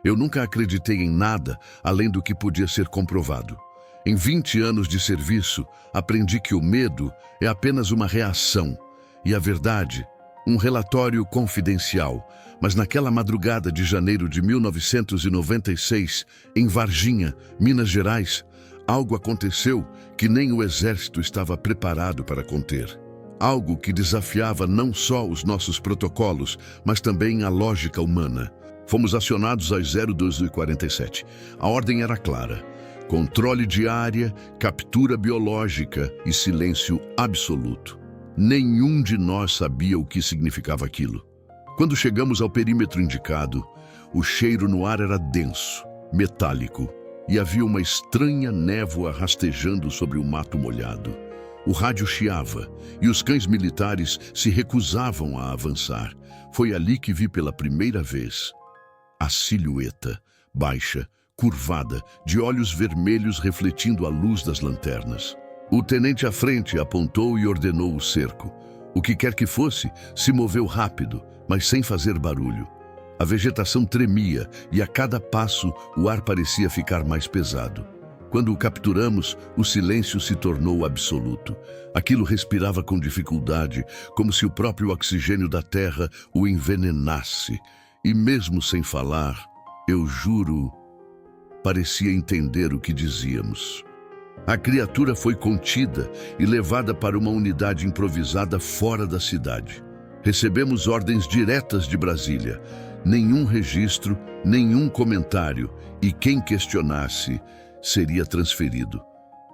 Eu nunca acreditei em nada além do que podia ser comprovado. Em 20 anos de serviço, aprendi que o medo é apenas uma reação e a verdade, um relatório confidencial. Mas naquela madrugada de janeiro de 1996, em Varginha, Minas Gerais, algo aconteceu que nem o exército estava preparado para conter. Algo que desafiava não só os nossos protocolos, mas também a lógica humana. Fomos acionados às 02h47. A ordem era clara: controle de área, captura biológica e silêncio absoluto. Nenhum de nós sabia o que significava aquilo. Quando chegamos ao perímetro indicado, o cheiro no ar era denso, metálico, e havia uma estranha névoa rastejando sobre o mato molhado. O rádio chiava e os cães militares se recusavam a avançar. Foi ali que vi pela primeira vez a silhueta, baixa, curvada, de olhos vermelhos refletindo a luz das lanternas. O tenente à frente apontou e ordenou o cerco. O que quer que fosse, se moveu rápido, mas sem fazer barulho. A vegetação tremia e a cada passo o ar parecia ficar mais pesado. Quando o capturamos, o silêncio se tornou absoluto. Aquilo respirava com dificuldade, como se o próprio oxigênio da terra o envenenasse. E mesmo sem falar, eu juro, parecia entender o que dizíamos. A criatura foi contida e levada para uma unidade improvisada fora da cidade. Recebemos ordens diretas de Brasília. Nenhum registro, nenhum comentário, e quem questionasse seria transferido.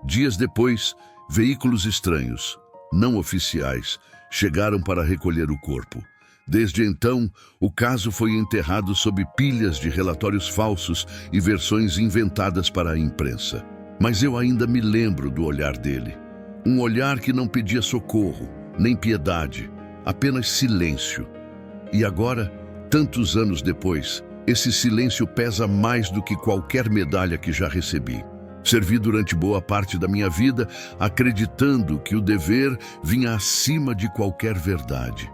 Dias depois, veículos estranhos, não oficiais, chegaram para recolher o corpo. Desde então, o caso foi enterrado sob pilhas de relatórios falsos e versões inventadas para a imprensa. Mas eu ainda me lembro do olhar dele. Um olhar que não pedia socorro, nem piedade, apenas silêncio. E agora, tantos anos depois, esse silêncio pesa mais do que qualquer medalha que já recebi. Servi durante boa parte da minha vida acreditando que o dever vinha acima de qualquer verdade.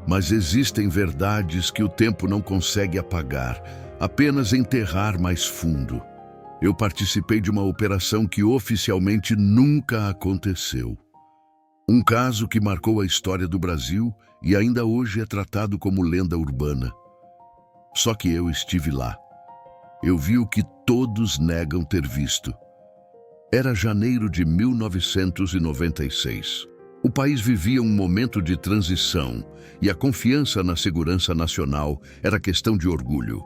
Mas existem verdades que o tempo não consegue apagar, apenas enterrar mais fundo. Eu participei de uma operação que oficialmente nunca aconteceu. Um caso que marcou a história do Brasil e ainda hoje é tratado como lenda urbana. Só que eu estive lá. Eu vi o que todos negam ter visto. Era janeiro de 1996. O país vivia um momento de transição e a confiança na segurança nacional era questão de orgulho.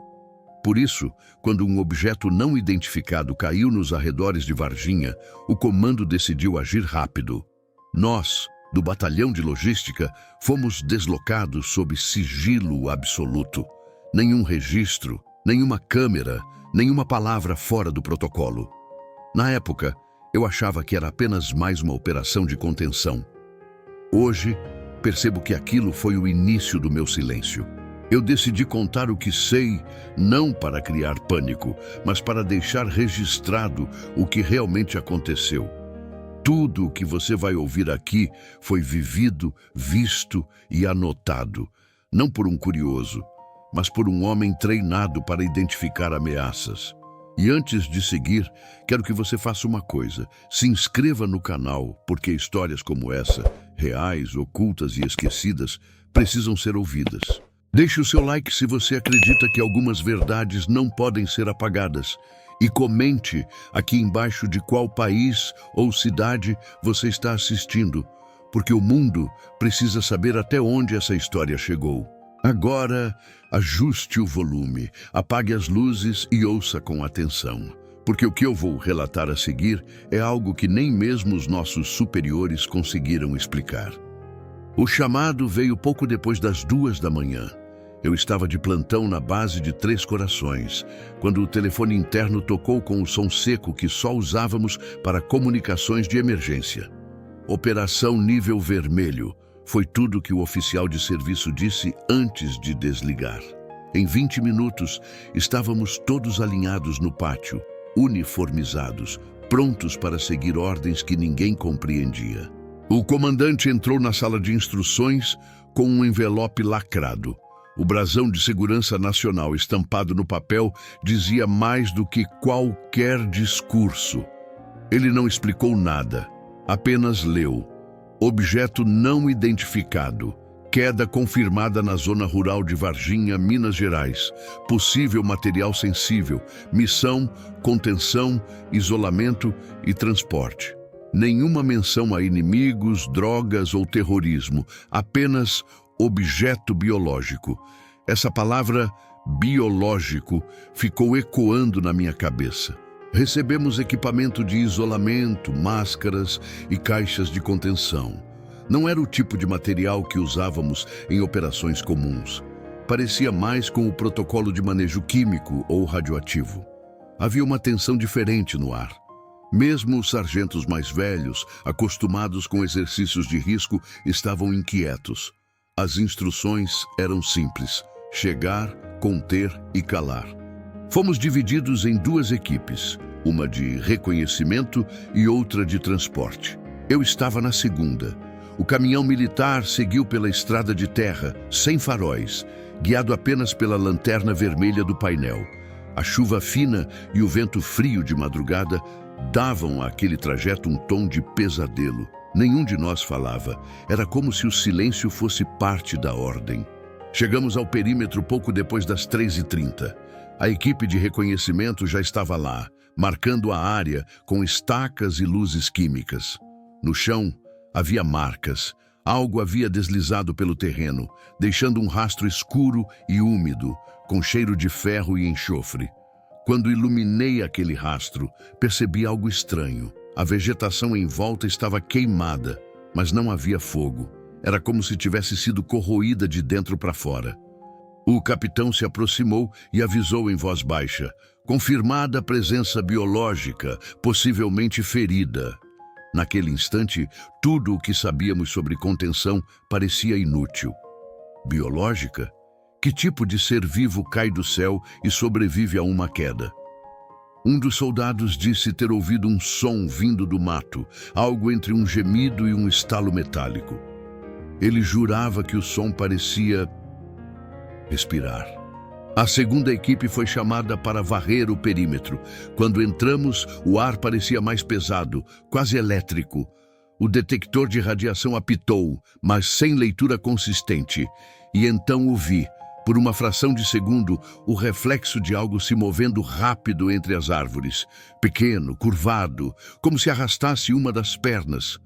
Por isso, quando um objeto não identificado caiu nos arredores de Varginha, o comando decidiu agir rápido. Nós, do Batalhão de Logística, fomos deslocados sob sigilo absoluto. Nenhum registro, nenhuma câmera, nenhuma palavra fora do protocolo. Na época, eu achava que era apenas mais uma operação de contenção. Hoje, percebo que aquilo foi o início do meu silêncio. Eu decidi contar o que sei, não para criar pânico, mas para deixar registrado o que realmente aconteceu. Tudo o que você vai ouvir aqui foi vivido, visto e anotado, não por um curioso, mas por um homem treinado para identificar ameaças. E antes de seguir, quero que você faça uma coisa. Se inscreva no canal, porque histórias como essa, reais, ocultas e esquecidas, precisam ser ouvidas. Deixe o seu like se você acredita que algumas verdades não podem ser apagadas. E comente aqui embaixo de qual país ou cidade você está assistindo, porque o mundo precisa saber até onde essa história chegou. Agora, ajuste o volume, apague as luzes e ouça com atenção, porque o que eu vou relatar a seguir é algo que nem mesmo os nossos superiores conseguiram explicar. O chamado veio pouco depois das 2 da manhã. Eu estava de plantão na base de Três Corações, quando o telefone interno tocou com o som seco que só usávamos para comunicações de emergência. Operação Nível Vermelho. Foi tudo que o oficial de serviço disse antes de desligar. Em 20 minutos, estávamos todos alinhados no pátio, uniformizados, prontos para seguir ordens que ninguém compreendia. O comandante entrou na sala de instruções com um envelope lacrado. O brasão de segurança nacional estampado no papel dizia mais do que qualquer discurso. Ele não explicou nada, apenas leu. Objeto não identificado. Queda confirmada na zona rural de Varginha, Minas Gerais. Possível material sensível. Missão, contenção, isolamento e transporte. Nenhuma menção a inimigos, drogas ou terrorismo. Apenas objeto biológico. Essa palavra biológico ficou ecoando na minha cabeça. Recebemos equipamento de isolamento, máscaras e caixas de contenção. Não era o tipo de material que usávamos em operações comuns. Parecia mais com o protocolo de manejo químico ou radioativo. Havia uma tensão diferente no ar. Mesmo os sargentos mais velhos, acostumados com exercícios de risco, estavam inquietos. As instruções eram simples: chegar, conter e calar. Fomos divididos em duas equipes, uma de reconhecimento e outra de transporte. Eu estava na segunda. O caminhão militar seguiu pela estrada de terra, sem faróis, guiado apenas pela lanterna vermelha do painel. A chuva fina e o vento frio de madrugada davam àquele trajeto um tom de pesadelo. Nenhum de nós falava. Era como se o silêncio fosse parte da ordem. Chegamos ao perímetro pouco depois das 3h30. A equipe de reconhecimento já estava lá, marcando a área com estacas e luzes químicas. No chão, havia marcas. Algo havia deslizado pelo terreno, deixando um rastro escuro e úmido, com cheiro de ferro e enxofre. Quando iluminei aquele rastro, percebi algo estranho. A vegetação em volta estava queimada, mas não havia fogo. Era como se tivesse sido corroída de dentro para fora. O capitão se aproximou e avisou em voz baixa: confirmada a presença biológica, possivelmente ferida. Naquele instante, tudo o que sabíamos sobre contenção parecia inútil. Biológica? Que tipo de ser vivo cai do céu e sobrevive a uma queda? Um dos soldados disse ter ouvido um som vindo do mato, algo entre um gemido e um estalo metálico. Ele jurava que o som parecia respirar. A segunda equipe foi chamada para varrer o perímetro. Quando entramos, o ar parecia mais pesado, quase elétrico. O detector de radiação apitou, mas sem leitura consistente. E então o vi. Por uma fração de segundo, o reflexo de algo se movendo rápido entre as árvores. Pequeno, curvado, como se arrastasse uma das pernas.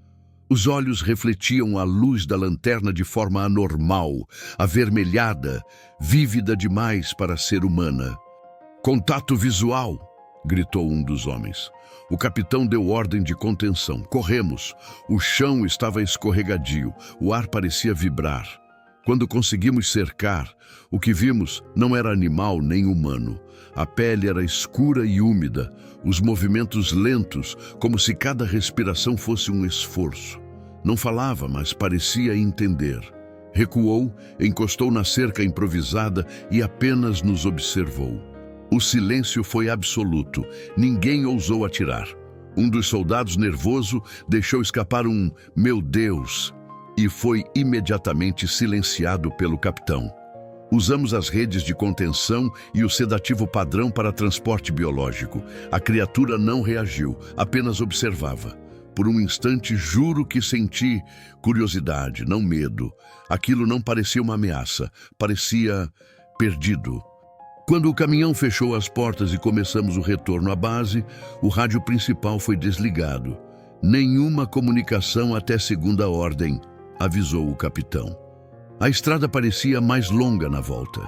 Os olhos refletiam a luz da lanterna de forma anormal, avermelhada, vívida demais para ser humana. "Contato visual!" gritou um dos homens. O capitão deu ordem de contenção. Corremos. O chão estava escorregadio, o ar parecia vibrar. Quando conseguimos cercar, o que vimos não era animal nem humano. A pele era escura e úmida, os movimentos lentos, como se cada respiração fosse um esforço. Não falava, mas parecia entender. Recuou, encostou na cerca improvisada e apenas nos observou. O silêncio foi absoluto. Ninguém ousou atirar. Um dos soldados, nervoso, deixou escapar um "meu Deus" e foi imediatamente silenciado pelo capitão. Usamos as redes de contenção e o sedativo padrão para transporte biológico. A criatura não reagiu, apenas observava. Por um instante, juro que senti curiosidade, não medo. Aquilo não parecia uma ameaça, parecia perdido. Quando o caminhão fechou as portas e começamos o retorno à base, o rádio principal foi desligado. "Nenhuma comunicação até segunda ordem", avisou o capitão. A estrada parecia mais longa na volta.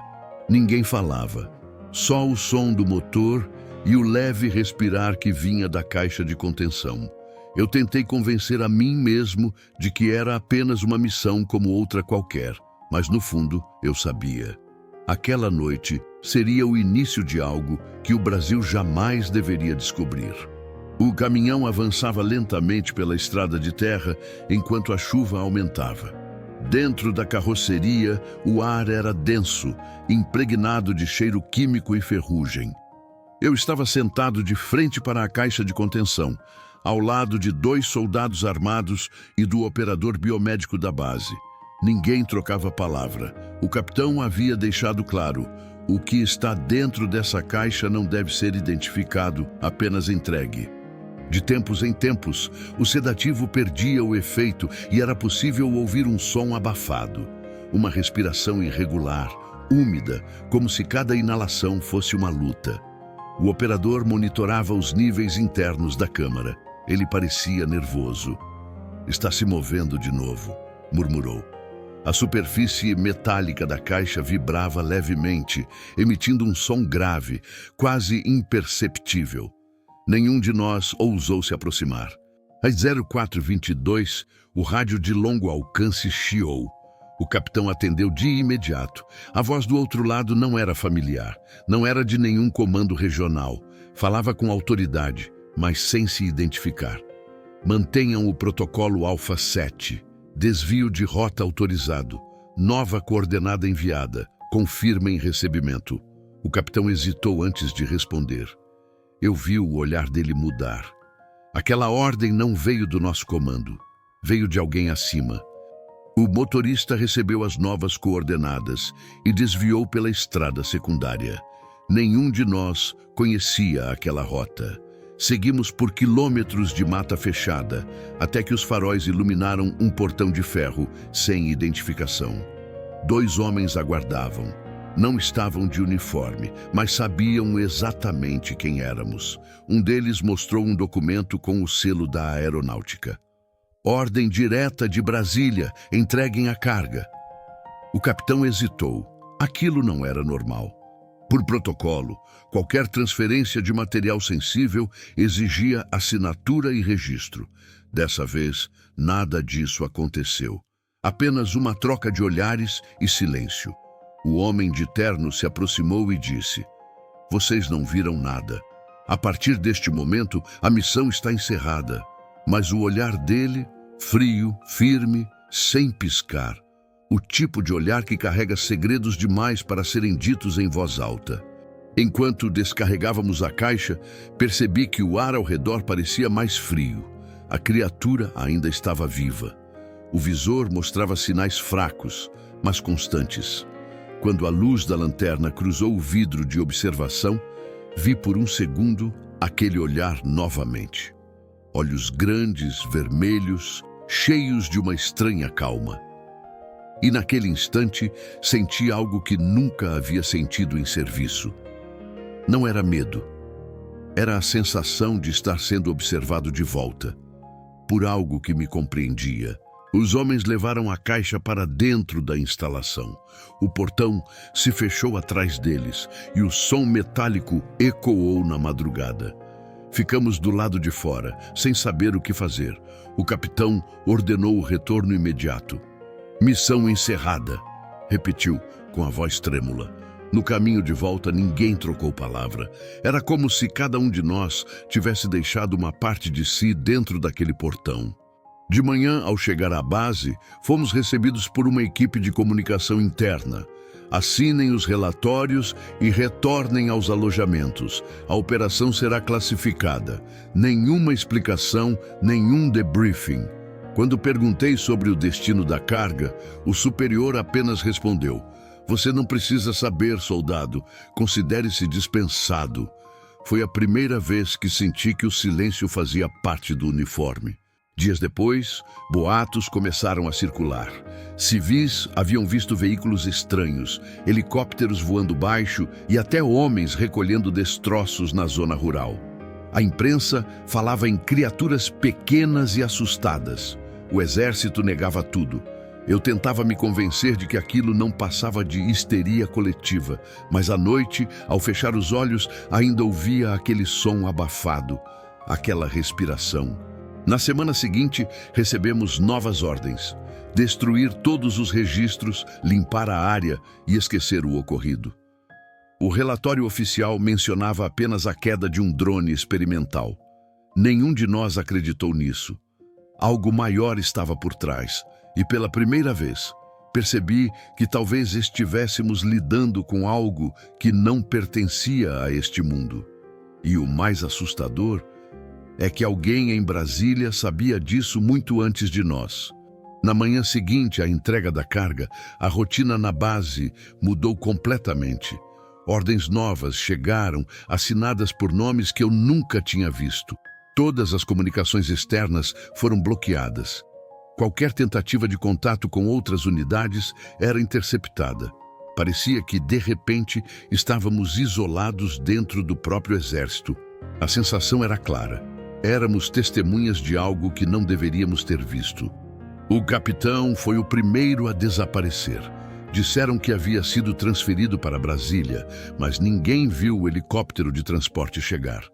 Ninguém falava. Só o som do motor e o leve respirar que vinha da caixa de contenção. Eu tentei convencer a mim mesmo de que era apenas uma missão como outra qualquer, mas no fundo eu sabia. Aquela noite seria o início de algo que o Brasil jamais deveria descobrir. O caminhão avançava lentamente pela estrada de terra enquanto a chuva aumentava. Dentro da carroceria, o ar era denso, impregnado de cheiro químico e ferrugem. Eu estava sentado de frente para a caixa de contenção, ao lado de 2 soldados armados e do operador biomédico da base. Ninguém trocava palavra. O capitão havia deixado claro: o que está dentro dessa caixa não deve ser identificado, apenas entregue. De tempos em tempos, o sedativo perdia o efeito e era possível ouvir um som abafado. Uma respiração irregular, úmida, como se cada inalação fosse uma luta. O operador monitorava os níveis internos da câmara. Ele parecia nervoso. "Está se movendo de novo", murmurou. A superfície metálica da caixa vibrava levemente, emitindo um som grave, quase imperceptível. Nenhum de nós ousou se aproximar. Às 04h22, o rádio de longo alcance chiou. O capitão atendeu de imediato. A voz do outro lado não era familiar, não era de nenhum comando regional. Falava com autoridade, mas sem se identificar. "Mantenham o protocolo Alfa 7. Desvio de rota autorizado. Nova coordenada enviada. Confirmem recebimento." O capitão hesitou antes de responder. Eu vi o olhar dele mudar. Aquela ordem não veio do nosso comando. Veio de alguém acima. O motorista recebeu as novas coordenadas e desviou pela estrada secundária. Nenhum de nós conhecia aquela rota. Seguimos por quilômetros de mata fechada, até que os faróis iluminaram um portão de ferro sem identificação. 2 homens aguardavam. Não estavam de uniforme, mas sabiam exatamente quem éramos. Um deles mostrou um documento com o selo da aeronáutica. "Ordem direta de Brasília, entreguem a carga." O capitão hesitou. Aquilo não era normal. Por protocolo, qualquer transferência de material sensível exigia assinatura e registro. Dessa vez, nada disso aconteceu. Apenas uma troca de olhares e silêncio. O homem de terno se aproximou e disse: "Vocês não viram nada. A partir deste momento, a missão está encerrada." Mas o olhar dele, frio, firme, sem piscar. O tipo de olhar que carrega segredos demais para serem ditos em voz alta. Enquanto descarregávamos a caixa, percebi que o ar ao redor parecia mais frio. A criatura ainda estava viva. O visor mostrava sinais fracos, mas constantes. Quando a luz da lanterna cruzou o vidro de observação, vi por um segundo aquele olhar novamente. Olhos grandes, vermelhos, cheios de uma estranha calma. E naquele instante senti algo que nunca havia sentido em serviço. Não era medo. Era a sensação de estar sendo observado de volta, por algo que me compreendia. Os homens levaram a caixa para dentro da instalação. O portão se fechou atrás deles e o som metálico ecoou na madrugada. Ficamos do lado de fora, sem saber o que fazer. O capitão ordenou o retorno imediato. "Missão encerrada", repetiu com a voz trêmula. No caminho de volta, ninguém trocou palavra. Era como se cada um de nós tivesse deixado uma parte de si dentro daquele portão. De manhã, ao chegar à base, fomos recebidos por uma equipe de comunicação interna. "Assinem os relatórios e retornem aos alojamentos. A operação será classificada. Nenhuma explicação, nenhum debriefing." Quando perguntei sobre o destino da carga, o superior apenas respondeu: "Você não precisa saber, soldado. Considere-se dispensado." Foi a primeira vez que senti que o silêncio fazia parte do uniforme. Dias depois, boatos começaram a circular. Civis haviam visto veículos estranhos, helicópteros voando baixo e até homens recolhendo destroços na zona rural. A imprensa falava em criaturas pequenas e assustadas. O exército negava tudo. Eu tentava me convencer de que aquilo não passava de histeria coletiva, mas à noite, ao fechar os olhos, ainda ouvia aquele som abafado, aquela respiração. Na semana seguinte, recebemos novas ordens: destruir todos os registros, limpar a área e esquecer o ocorrido. O relatório oficial mencionava apenas a queda de um drone experimental. Nenhum de nós acreditou nisso. Algo maior estava por trás, e pela primeira vez, percebi que talvez estivéssemos lidando com algo que não pertencia a este mundo. E o mais assustador é que alguém em Brasília sabia disso muito antes de nós. Na manhã seguinte à entrega da carga, a rotina na base mudou completamente. Ordens novas chegaram, assinadas por nomes que eu nunca tinha visto. Todas as comunicações externas foram bloqueadas. Qualquer tentativa de contato com outras unidades era interceptada. Parecia que, de repente, estávamos isolados dentro do próprio exército. A sensação era clara. Éramos testemunhas de algo que não deveríamos ter visto. O capitão foi o primeiro a desaparecer. Disseram que havia sido transferido para Brasília, mas ninguém viu o helicóptero de transporte chegar.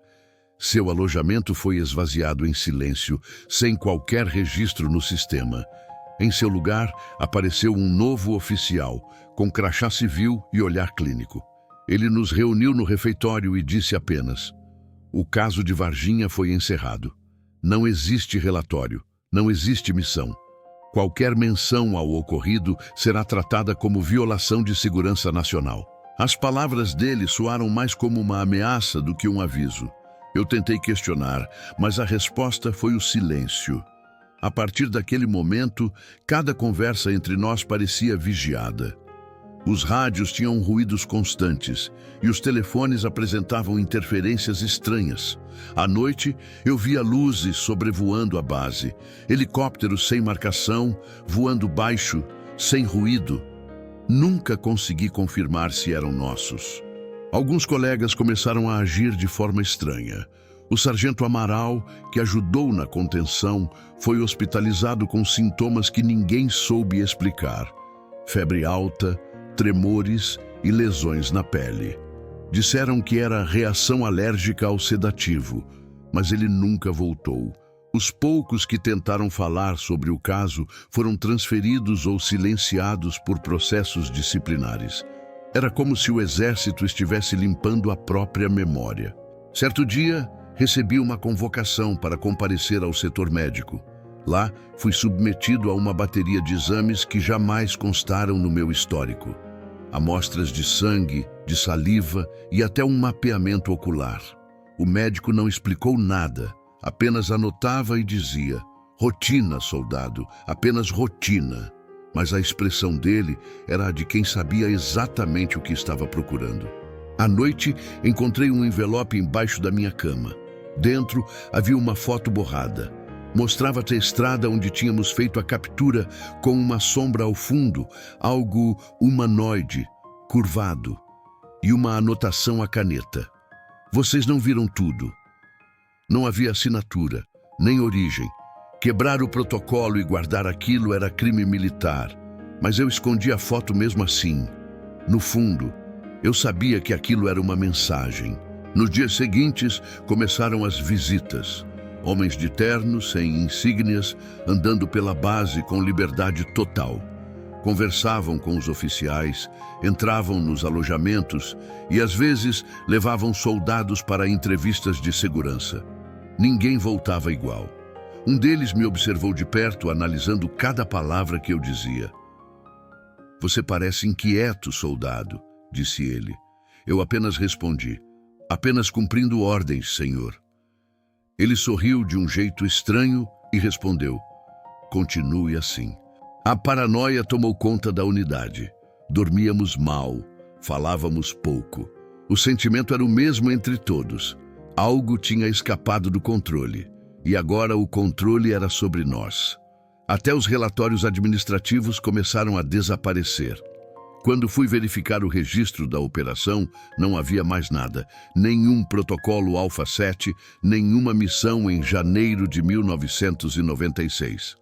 Seu alojamento foi esvaziado em silêncio, sem qualquer registro no sistema. Em seu lugar, apareceu um novo oficial, com crachá civil e olhar clínico. Ele nos reuniu no refeitório e disse apenas: "O caso de Varginha foi encerrado. Não existe relatório, não existe missão. Qualquer menção ao ocorrido será tratada como violação de segurança nacional." As palavras dele soaram mais como uma ameaça do que um aviso. Eu tentei questionar, mas a resposta foi o silêncio. A partir daquele momento, cada conversa entre nós parecia vigiada. Os rádios tinham ruídos constantes e os telefones apresentavam interferências estranhas. À noite, eu via luzes sobrevoando a base, helicópteros sem marcação, voando baixo, sem ruído. Nunca consegui confirmar se eram nossos. Alguns colegas começaram a agir de forma estranha. O sargento Amaral, que ajudou na contenção, foi hospitalizado com sintomas que ninguém soube explicar: febre alta, tremores e lesões na pele. Disseram que era reação alérgica ao sedativo, mas ele nunca voltou. Os poucos que tentaram falar sobre o caso foram transferidos ou silenciados por processos disciplinares. Era como se o exército estivesse limpando a própria memória. Certo dia, recebi uma convocação para comparecer ao setor médico. Lá, fui submetido a uma bateria de exames que jamais constaram no meu histórico. Amostras de sangue, de saliva e até um mapeamento ocular. O médico não explicou nada, apenas anotava e dizia: "Rotina, soldado, apenas rotina." Mas a expressão dele era a de quem sabia exatamente o que estava procurando. À noite, encontrei um envelope embaixo da minha cama. Dentro havia uma foto borrada. Mostrava a estrada onde tínhamos feito a captura, com uma sombra ao fundo, algo humanoide, curvado, e uma anotação à caneta: "Vocês não viram tudo." Não havia assinatura, nem origem. Quebrar o protocolo e guardar aquilo era crime militar, mas eu escondi a foto mesmo assim. No fundo, eu sabia que aquilo era uma mensagem. Nos dias seguintes, começaram as visitas. Homens de terno, sem insígnias, andando pela base com liberdade total. Conversavam com os oficiais, entravam nos alojamentos e, às vezes, levavam soldados para entrevistas de segurança. Ninguém voltava igual. Um deles me observou de perto, analisando cada palavra que eu dizia. "Você parece inquieto, soldado", disse ele. Eu apenas respondi: "Apenas cumprindo ordens, senhor." Ele sorriu de um jeito estranho e respondeu: "Continue assim." A paranoia tomou conta da unidade. Dormíamos mal, falávamos pouco. O sentimento era o mesmo entre todos. Algo tinha escapado do controle, e agora o controle era sobre nós. Até os relatórios administrativos começaram a desaparecer. Quando fui verificar o registro da operação, não havia mais nada. Nenhum protocolo Alpha 7, nenhuma missão em janeiro de 1996.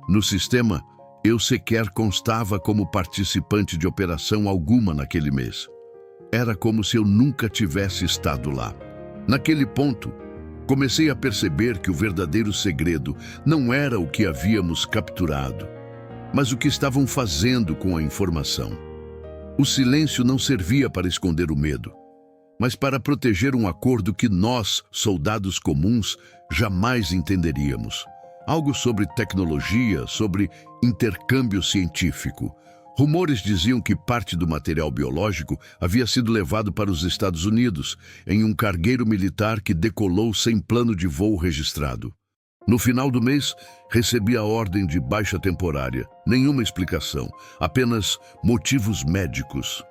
No sistema, eu sequer constava como participante de operação alguma naquele mês. Era como se eu nunca tivesse estado lá. Naquele ponto, comecei a perceber que o verdadeiro segredo não era o que havíamos capturado, mas o que estavam fazendo com a informação. O silêncio não servia para esconder o medo, mas para proteger um acordo que nós, soldados comuns, jamais entenderíamos. Algo sobre tecnologia, sobre intercâmbio científico. Rumores diziam que parte do material biológico havia sido levado para os Estados Unidos, em um cargueiro militar que decolou sem plano de voo registrado. No final do mês, recebi a ordem de baixa temporária. Nenhuma explicação, apenas motivos médicos.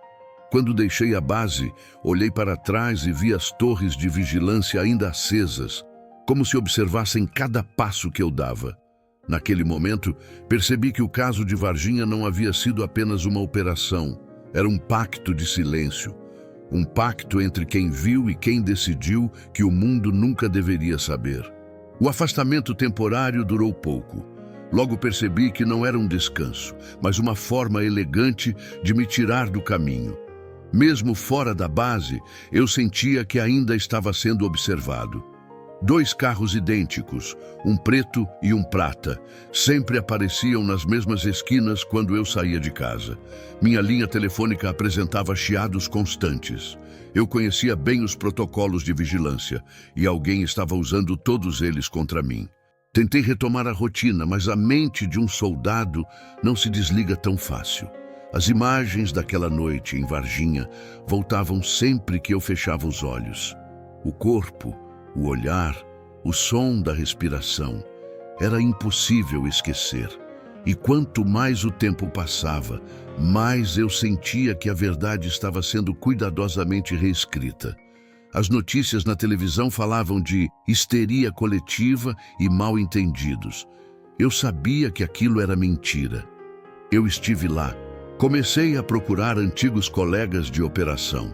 Quando deixei a base, olhei para trás e vi as torres de vigilância ainda acesas, como se observassem cada passo que eu dava. Naquele momento, percebi que o caso de Varginha não havia sido apenas uma operação. Era um pacto de silêncio. Um pacto entre quem viu e quem decidiu que o mundo nunca deveria saber. O afastamento temporário durou pouco. Logo percebi que não era um descanso, mas uma forma elegante de me tirar do caminho. Mesmo fora da base, eu sentia que ainda estava sendo observado. 2 carros idênticos, um preto e um prata, sempre apareciam nas mesmas esquinas quando eu saía de casa. Minha linha telefônica apresentava chiados constantes. Eu conhecia bem os protocolos de vigilância e alguém estava usando todos eles contra mim. Tentei retomar a rotina, mas a mente de um soldado não se desliga tão fácil. As imagens daquela noite em Varginha voltavam sempre que eu fechava os olhos. O corpo, o olhar, o som da respiração. Era impossível esquecer. E quanto mais o tempo passava, mais eu sentia que a verdade estava sendo cuidadosamente reescrita. As notícias na televisão falavam de histeria coletiva e mal-entendidos. Eu sabia que aquilo era mentira. Eu estive lá. Comecei a procurar antigos colegas de operação.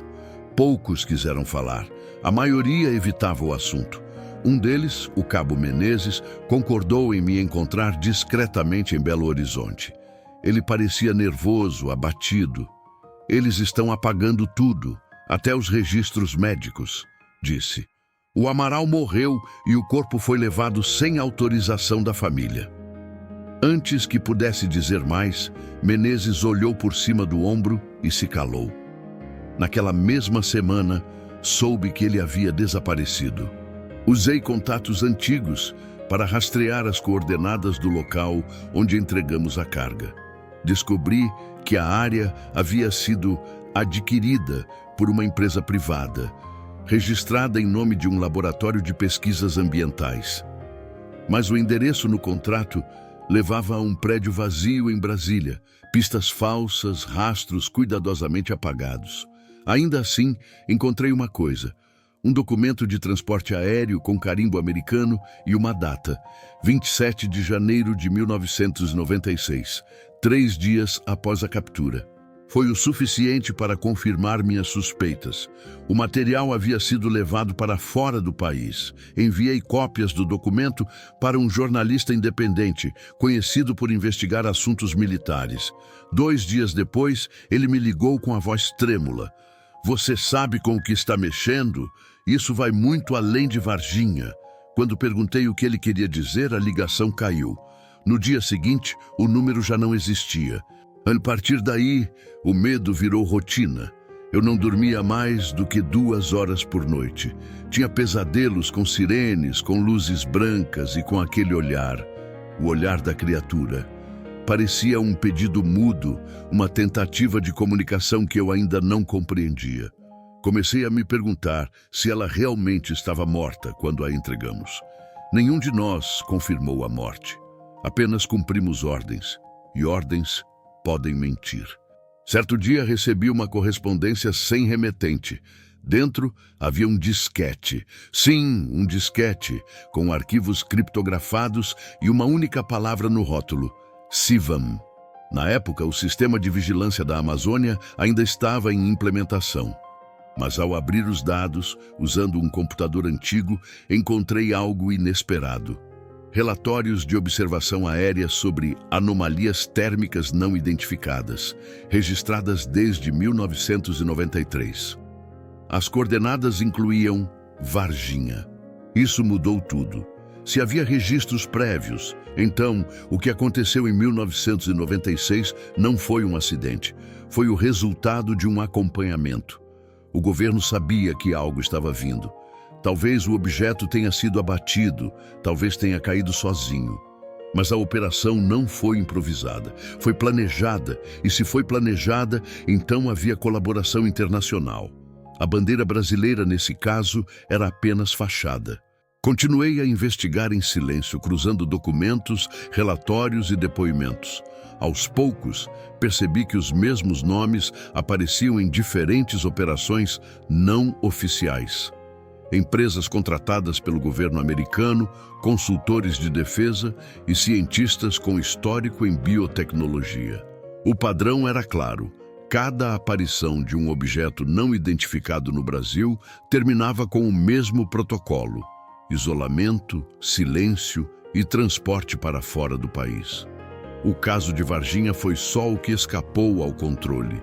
Poucos quiseram falar. A maioria evitava o assunto. Um deles, o Cabo Menezes, concordou em me encontrar discretamente em Belo Horizonte. Ele parecia nervoso, abatido. Eles estão apagando tudo, até os registros médicos, disse. O Amaral morreu e o corpo foi levado sem autorização da família. Antes que pudesse dizer mais, Menezes olhou por cima do ombro e se calou. Naquela mesma semana, soube que ele havia desaparecido. Usei contatos antigos para rastrear as coordenadas do local onde entregamos a carga. Descobri que a área havia sido adquirida por uma empresa privada, registrada em nome de um laboratório de pesquisas ambientais. Mas o endereço no contrato levava a um prédio vazio em Brasília, pistas falsas, rastros cuidadosamente apagados. Ainda assim, encontrei uma coisa: um documento de transporte aéreo com carimbo americano e uma data, 27 de janeiro de 1996, 3 dias após a captura. Foi o suficiente para confirmar minhas suspeitas. O material havia sido levado para fora do país. Enviei cópias do documento para um jornalista independente, conhecido por investigar assuntos militares. 2 dias depois, ele me ligou com a voz trêmula. Você sabe com o que está mexendo? Isso vai muito além de Varginha. Quando perguntei o que ele queria dizer, a ligação caiu. No dia seguinte, o número já não existia. A partir daí, o medo virou rotina. Eu não dormia mais do que 2 horas por noite. Tinha pesadelos com sirenes, com luzes brancas e com aquele olhar, o olhar da criatura. Parecia um pedido mudo, uma tentativa de comunicação que eu ainda não compreendia. Comecei a me perguntar se ela realmente estava morta quando a entregamos. Nenhum de nós confirmou a morte. Apenas cumprimos ordens. E ordens podem mentir. Certo dia recebi uma correspondência sem remetente. Dentro havia um disquete. Sim, um disquete, com arquivos criptografados e uma única palavra no rótulo: CIVAM. Na época, o sistema de vigilância da Amazônia ainda estava em implementação. Mas ao abrir os dados, usando um computador antigo, encontrei algo inesperado. Relatórios de observação aérea sobre anomalias térmicas não identificadas, registradas desde 1993. As coordenadas incluíam Varginha. Isso mudou tudo. Se havia registros prévios, então o que aconteceu em 1996 não foi um acidente, foi o resultado de um acompanhamento. O governo sabia que algo estava vindo. Talvez o objeto tenha sido abatido, talvez tenha caído sozinho. Mas a operação não foi improvisada, foi planejada, e se foi planejada, então havia colaboração internacional. A bandeira brasileira, nesse caso, era apenas fachada. Continuei a investigar em silêncio, cruzando documentos, relatórios e depoimentos. Aos poucos, percebi que os mesmos nomes apareciam em diferentes operações não oficiais. Empresas contratadas pelo governo americano, consultores de defesa e cientistas com histórico em biotecnologia. O padrão era claro. Cada aparição de um objeto não identificado no Brasil terminava com o mesmo protocolo: isolamento, silêncio e transporte para fora do país. O caso de Varginha foi só o que escapou ao controle.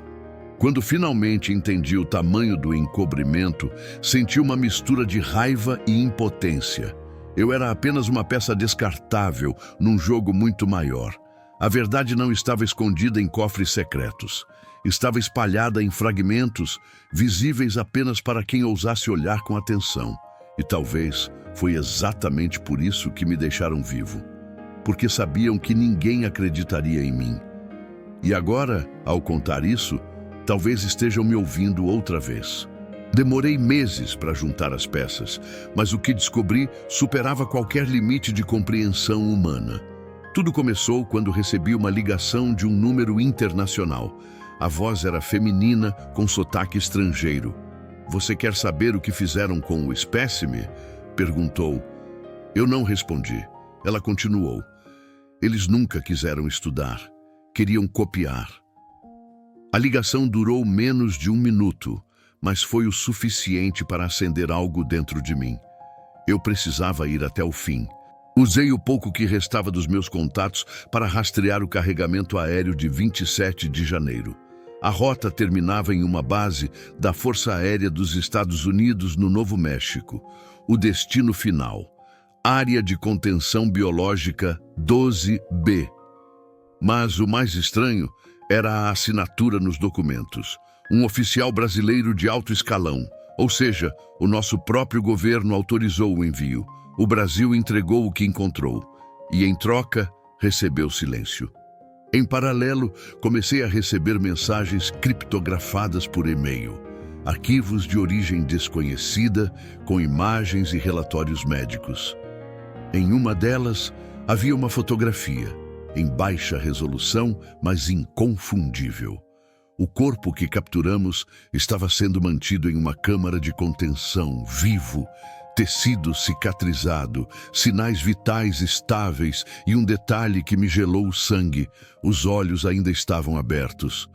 Quando finalmente entendi o tamanho do encobrimento, senti uma mistura de raiva e impotência. Eu era apenas uma peça descartável num jogo muito maior. A verdade não estava escondida em cofres secretos. Estava espalhada em fragmentos, visíveis apenas para quem ousasse olhar com atenção. E talvez foi exatamente por isso que me deixaram vivo. Porque sabiam que ninguém acreditaria em mim. E agora, ao contar isso, talvez estejam me ouvindo outra vez. Demorei meses para juntar as peças, mas o que descobri superava qualquer limite de compreensão humana. Tudo começou quando recebi uma ligação de um número internacional. A voz era feminina, com sotaque estrangeiro. "Você quer saber o que fizeram com o espécime?" perguntou. Eu não respondi. Ela continuou. "Eles nunca quiseram estudar. Queriam copiar." A ligação durou menos de 1 minuto, mas foi o suficiente para acender algo dentro de mim. Eu precisava ir até o fim. Usei o pouco que restava dos meus contatos para rastrear o carregamento aéreo de 27 de janeiro. A rota terminava em uma base da Força Aérea dos Estados Unidos no Novo México. O destino final: Área de Contenção Biológica 12B. Mas o mais estranho era a assinatura nos documentos. Um oficial brasileiro de alto escalão, ou seja, o nosso próprio governo autorizou o envio. O Brasil entregou o que encontrou e, em troca, recebeu silêncio. Em paralelo, comecei a receber mensagens criptografadas por e-mail, arquivos de origem desconhecida, com imagens e relatórios médicos. Em uma delas, havia uma fotografia, em baixa resolução, mas inconfundível. O corpo que capturamos estava sendo mantido em uma câmara de contenção, vivo, tecido cicatrizado, sinais vitais estáveis e um detalhe que me gelou o sangue: os olhos ainda estavam abertos.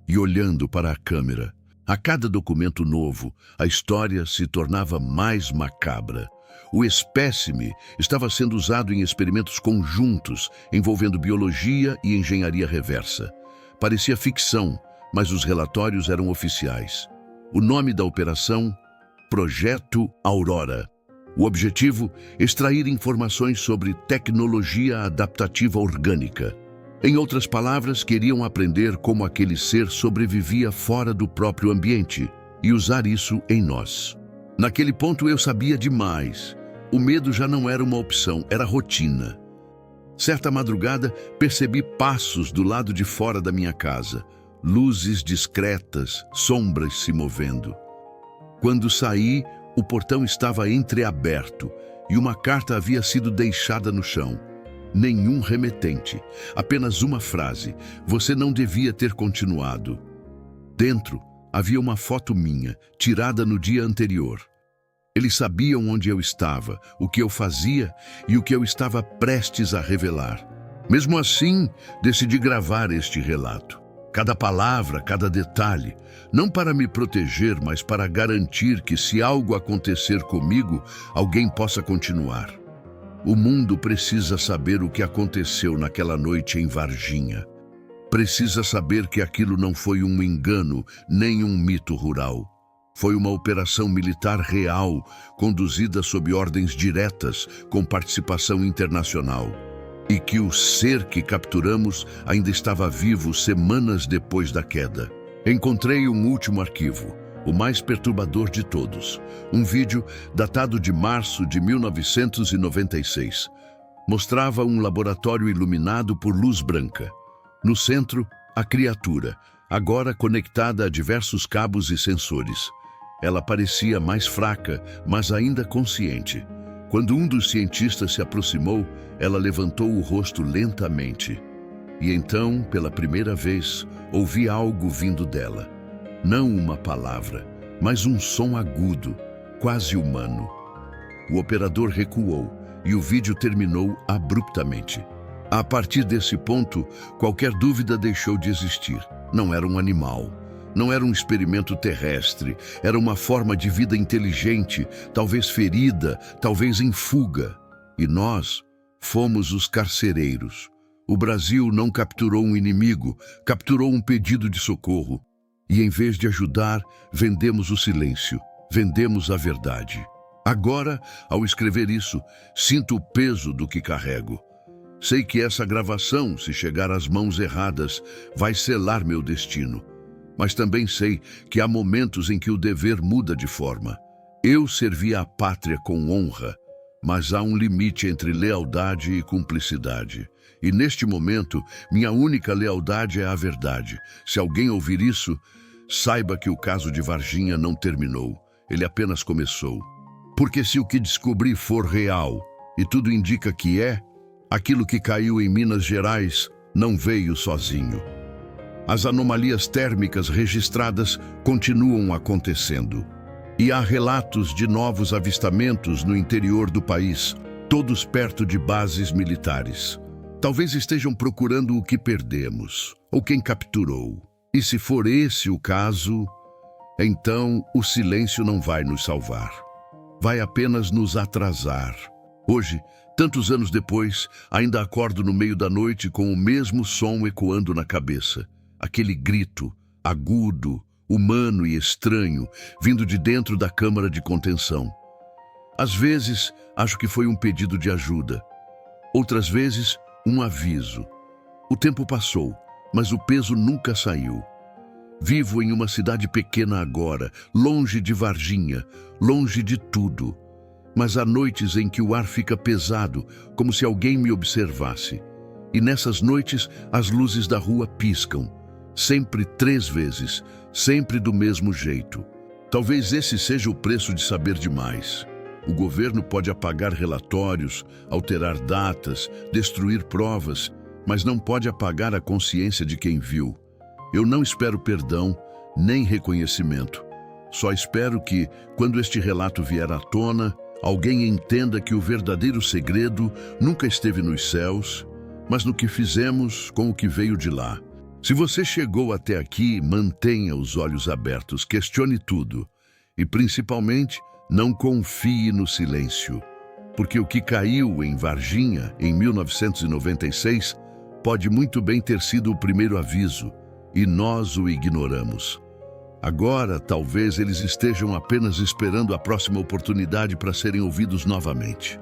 E olhando para a câmera, a cada documento novo, a história se tornava mais macabra. O espécime estava sendo usado em experimentos conjuntos, envolvendo biologia e engenharia reversa. Parecia ficção, mas os relatórios eram oficiais. O nome da operação: Projeto Aurora. O objetivo: extrair informações sobre tecnologia adaptativa orgânica. Em outras palavras, queriam aprender como aquele ser sobrevivia fora do próprio ambiente e usar isso em nós. Naquele ponto eu sabia demais. O medo já não era uma opção, era rotina. Certa madrugada, percebi passos do lado de fora da minha casa. Luzes discretas, sombras se movendo. Quando saí, o portão estava entreaberto e uma carta havia sido deixada no chão. Nenhum remetente, apenas uma frase: "Você não devia ter continuado." Dentro, havia uma foto minha, tirada no dia anterior. Eles sabiam onde eu estava, o que eu fazia e o que eu estava prestes a revelar. Mesmo assim, decidi gravar este relato. Cada palavra, cada detalhe, não para me proteger, mas para garantir que, se algo acontecer comigo, alguém possa continuar. O mundo precisa saber o que aconteceu naquela noite em Varginha. Precisa saber que aquilo não foi um engano, nem um mito rural. Foi uma operação militar real, conduzida sob ordens diretas, com participação internacional. E que o ser que capturamos ainda estava vivo semanas depois da queda. Encontrei um último arquivo, o mais perturbador de todos. Um vídeo datado de março de 1996. Mostrava um laboratório iluminado por luz branca. No centro, a criatura, agora conectada a diversos cabos e sensores. Ela parecia mais fraca, mas ainda consciente. Quando um dos cientistas se aproximou, ela levantou o rosto lentamente. E então, pela primeira vez, ouvi algo vindo dela. Não uma palavra, mas um som agudo, quase humano. O operador recuou e o vídeo terminou abruptamente. A partir desse ponto, qualquer dúvida deixou de existir. Não era um animal. Não era um experimento terrestre, era uma forma de vida inteligente, talvez ferida, talvez em fuga. E nós fomos os carcereiros. O Brasil não capturou um inimigo, capturou um pedido de socorro. E em vez de ajudar, vendemos o silêncio, vendemos a verdade. Agora, ao escrever isso, sinto o peso do que carrego. Sei que essa gravação, se chegar às mãos erradas, vai selar meu destino. Mas também sei que há momentos em que o dever muda de forma. Eu servi à pátria com honra, mas há um limite entre lealdade e cumplicidade. E neste momento, minha única lealdade é a verdade. Se alguém ouvir isso, saiba que o caso de Varginha não terminou. Ele apenas começou. Porque se o que descobri for real, e tudo indica que é, aquilo que caiu em Minas Gerais não veio sozinho. As anomalias térmicas registradas continuam acontecendo. E há relatos de novos avistamentos no interior do país, todos perto de bases militares. Talvez estejam procurando o que perdemos, ou quem capturou. E se for esse o caso, então o silêncio não vai nos salvar. Vai apenas nos atrasar. Hoje, tantos anos depois, ainda acordo no meio da noite com o mesmo som ecoando na cabeça. Aquele grito, agudo, humano e estranho, vindo de dentro da câmara de contenção. Às vezes, acho que foi um pedido de ajuda. Outras vezes, um aviso. O tempo passou, mas o peso nunca saiu. Vivo em uma cidade pequena agora, longe de Varginha, longe de tudo. Mas há noites em que o ar fica pesado, como se alguém me observasse. E nessas noites, as luzes da rua piscam. Sempre 3 vezes, sempre do mesmo jeito. Talvez esse seja o preço de saber demais. O governo pode apagar relatórios, alterar datas, destruir provas, mas não pode apagar a consciência de quem viu. Eu não espero perdão, nem reconhecimento. Só espero que, quando este relato vier à tona, alguém entenda que o verdadeiro segredo nunca esteve nos céus, mas no que fizemos com o que veio de lá. Se você chegou até aqui, mantenha os olhos abertos, questione tudo e, principalmente, não confie no silêncio, porque o que caiu em Varginha em 1996 pode muito bem ter sido o primeiro aviso e nós o ignoramos. Agora, talvez eles estejam apenas esperando a próxima oportunidade para serem ouvidos novamente.